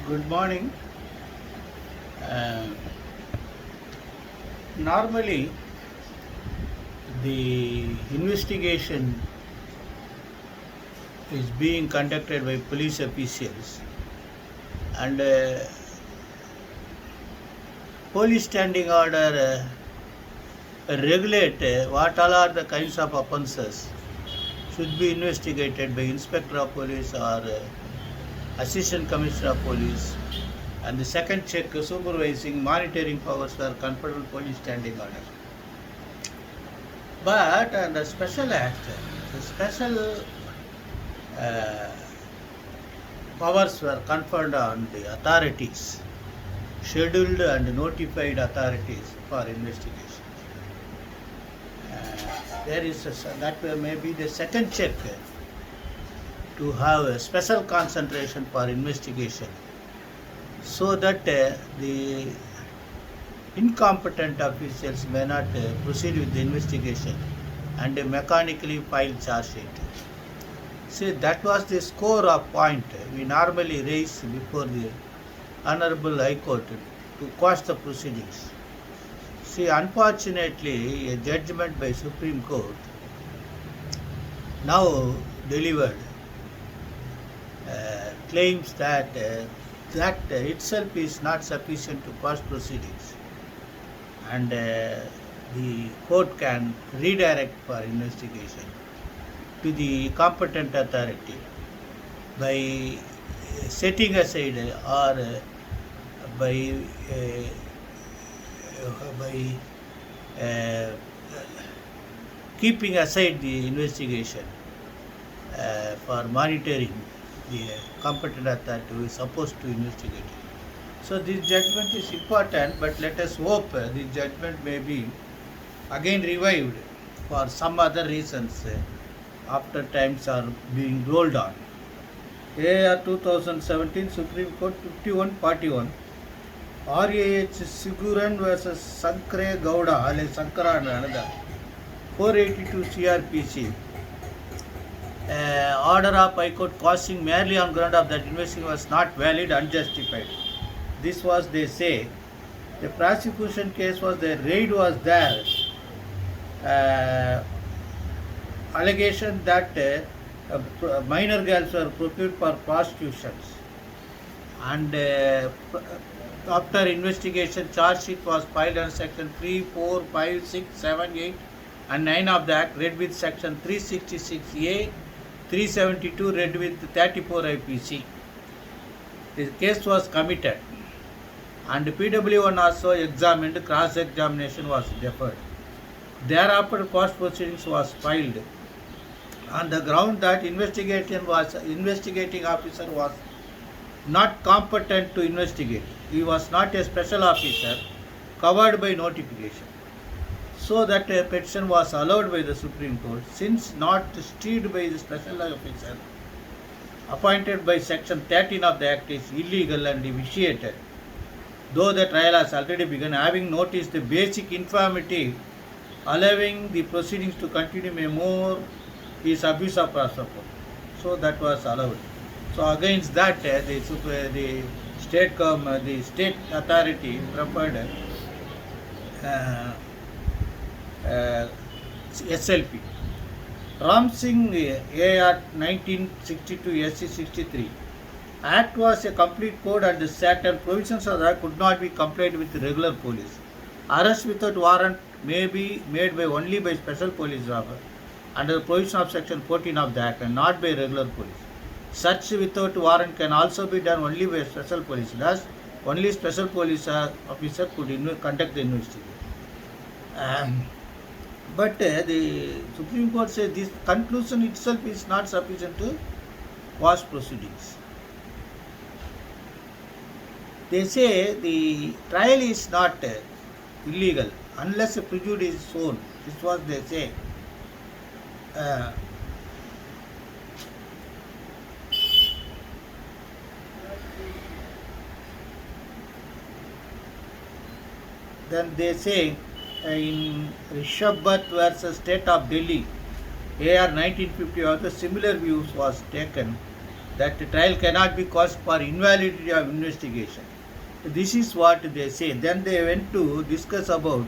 Good morning. Uh, Normally, the investigation is being conducted by police officials, and police standing order regulate what all are the kinds of offences should be investigated by inspector of police or assistant commissioner of police, and the second check supervising monitoring powers were conferred on police standing order. But the special act, the special uh, powers were conferred on the authorities, scheduled and notified authorities for investigation. There is that may be the second check to have a special concentration for investigation, so that the incompetent officials may not proceed with the investigation and mechanically file charge sheet. See, that was the score of point we normally raise before the Honorable High Court to quash the proceedings. See, unfortunately, a judgment by Supreme Court now delivered claims that that itself is not sufficient to quash proceedings, and the court can redirect for investigation to the competent authority by setting aside or by uh, keeping aside the investigation for monitoring the competent authority who is supposed to investigate it. So this judgment is important, but let us hope this judgment may be again revived for some other reasons after times are being rolled on. AR 2017 Supreme Court 5141 RAH Siguran versus Sankre Gowda alias Sankara and another 482 CRPC order of High Court quashing merely on ground of that investigation was not valid, unjustified. This was, they say, the prosecution case was the raid was there. Allegation that minor girls were procured for prostitutions, and after investigation, charge sheet was filed under section 3, 4, 5, 6, 7, 8 and 9 of the Act, read with section 366A, 372 read with 34 IPC. The case was committed, and PW1 also examined, cross-examination was deferred. Thereafter, quash proceedings was filed on the ground that investigating officer was not competent to investigate. He was not a special officer covered by notification. So that a petition was allowed by the Supreme Court, since not steered by the special officer appointed by section 13 of the Act is illegal and vitiated. Though the trial has already begun, having noticed the basic infirmity allowing the proceedings to continue may more is abuse of process. So that was allowed. So against that, the state authority preferred SLP. Ram Singh AR 1962 SC 63. Act was a complete code, and certain provisions of that could not be complied with regular police. Arrest without warrant may be made by only by special police officer under the provision of section 14 of the Act, and not by regular police. Such without warrant can also be done only by special police. Thus, only special police officer could conduct the investigation. But the Supreme Court says this conclusion itself is not sufficient to quash proceedings. They say the trial is not illegal unless a prejudice is shown. This is what they say. Then they say in Rishabh Bhatt versus State of Delhi, AR 1950, also similar views was taken that the trial cannot be caused for invalidity of investigation. This is what they say. Then they went to discuss about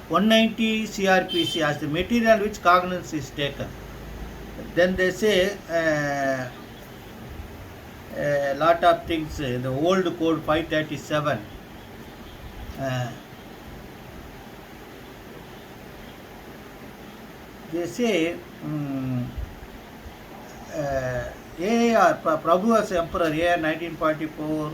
190 CRPC as the material which cognizance is taken. Then they say a lot of things, the old code 537, they say AAR, Prabhu as Emperor, AAR 1944,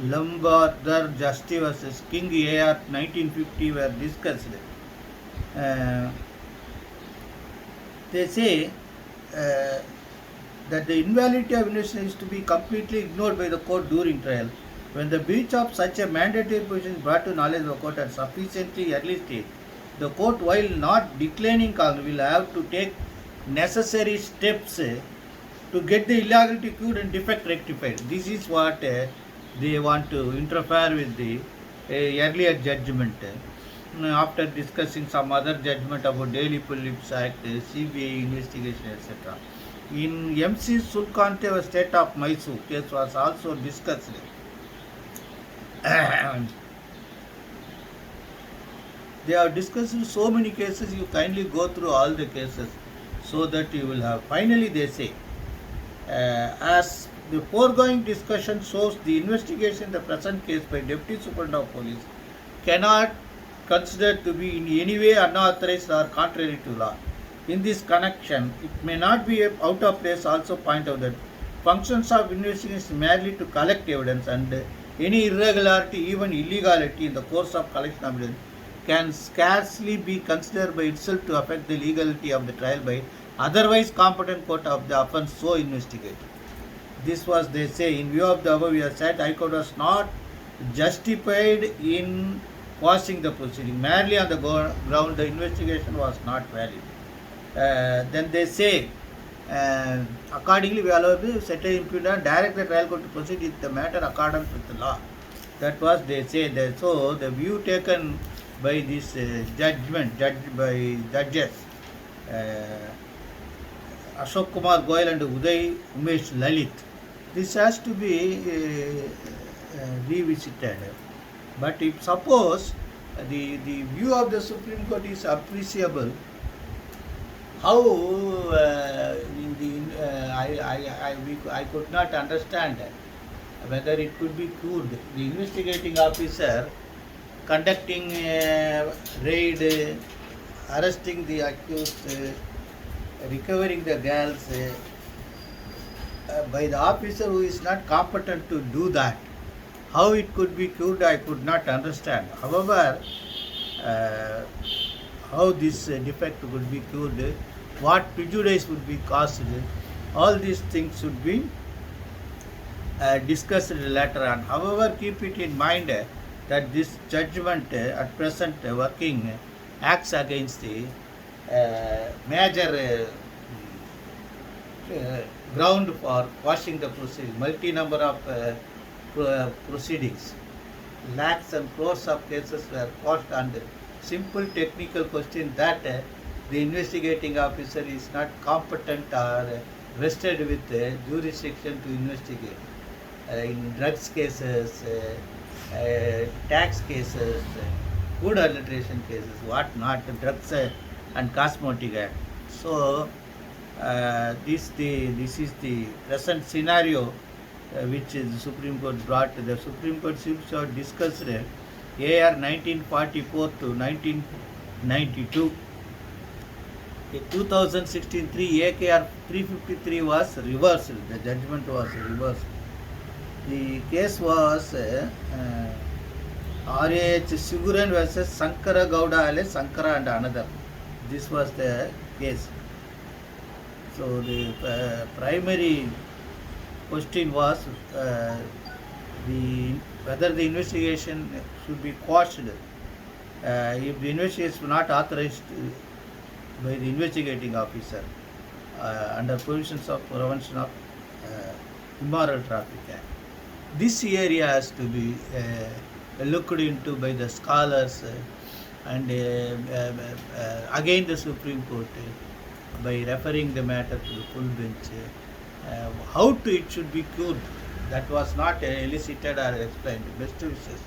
Lombardar Justice versus King, AAR 1950 were discussed. They say that the invalidity of investigation is to be completely ignored by the court during trial. When the breach of such a mandatory provision is brought to knowledge of the court at sufficiently early stage, the court, while not declining cognizance, will have to take necessary steps to get the illegality cured and defect rectified. This is what they want to interfere with the earlier judgment. After discussing some other judgment about Daily Police Act, CBI investigation, etc. In MC Sulkanteva State of Mysore case was also discussed. They have discussed so many cases, you kindly go through all the cases so that you will have. Finally, they say, as the foregoing discussion shows, the investigation in the present case by Deputy Superintendent of Police cannot considered to be in any way unauthorized or contrary to law. In this connection, it may not be out of place also point out that functions of investigation is merely to collect evidence, and any irregularity, even illegality in the course of collection of evidence can scarcely be considered by itself to affect the legality of the trial by otherwise competent court of the offence so investigated. This was, they say, in view of the above, we have said High Court was not justified in quashing the proceeding. Merely on the ground the investigation was not valid. Then they say, accordingly we allow the certain impudent direct the trial court to proceed with the matter accordance with the law. That was, they say that. So the view taken by this judgment, judged by judges Ashok Kumar Goyal and Uday Umesh Lalit, this has to be revisited. But if suppose the view of the Supreme Court is appreciable, how I could not understand whether it could be cured. The investigating officer conducting a raid, arresting the accused, recovering the girls by the officer who is not competent to do that. How it could be cured, I could not understand. However, how this defect would be cured, what prejudice would be caused, all these things should be discussed later on. However, keep it in mind that this judgment at present working acts against the major ground for quashing the proceedings, multi-number of proceedings. Lakhs and crores of cases were quashed on the simple technical question that the investigating officer is not competent or vested with jurisdiction to investigate. In drugs cases, tax cases, food adulteration cases, what not, drugs and cosmetic act. So this is the present scenario which the Supreme Court brought. The Supreme Court seems to have discussed AR 1944 to 1992. In 2016 AKR 353 was reversed. The judgment was reversed. The case was R.A.H. Siguran versus Sankara Gowda alias Sankara and another. This was the case. So the primary question was whether the investigation should be quashed if the investigation was not authorized by the investigating officer under provisions of Prevention of Immoral Traffic Act. This area has to be looked into by the scholars and again the Supreme Court by referring the matter to the full bench How to it should be cured, that was not elicited or explained. Best wishes.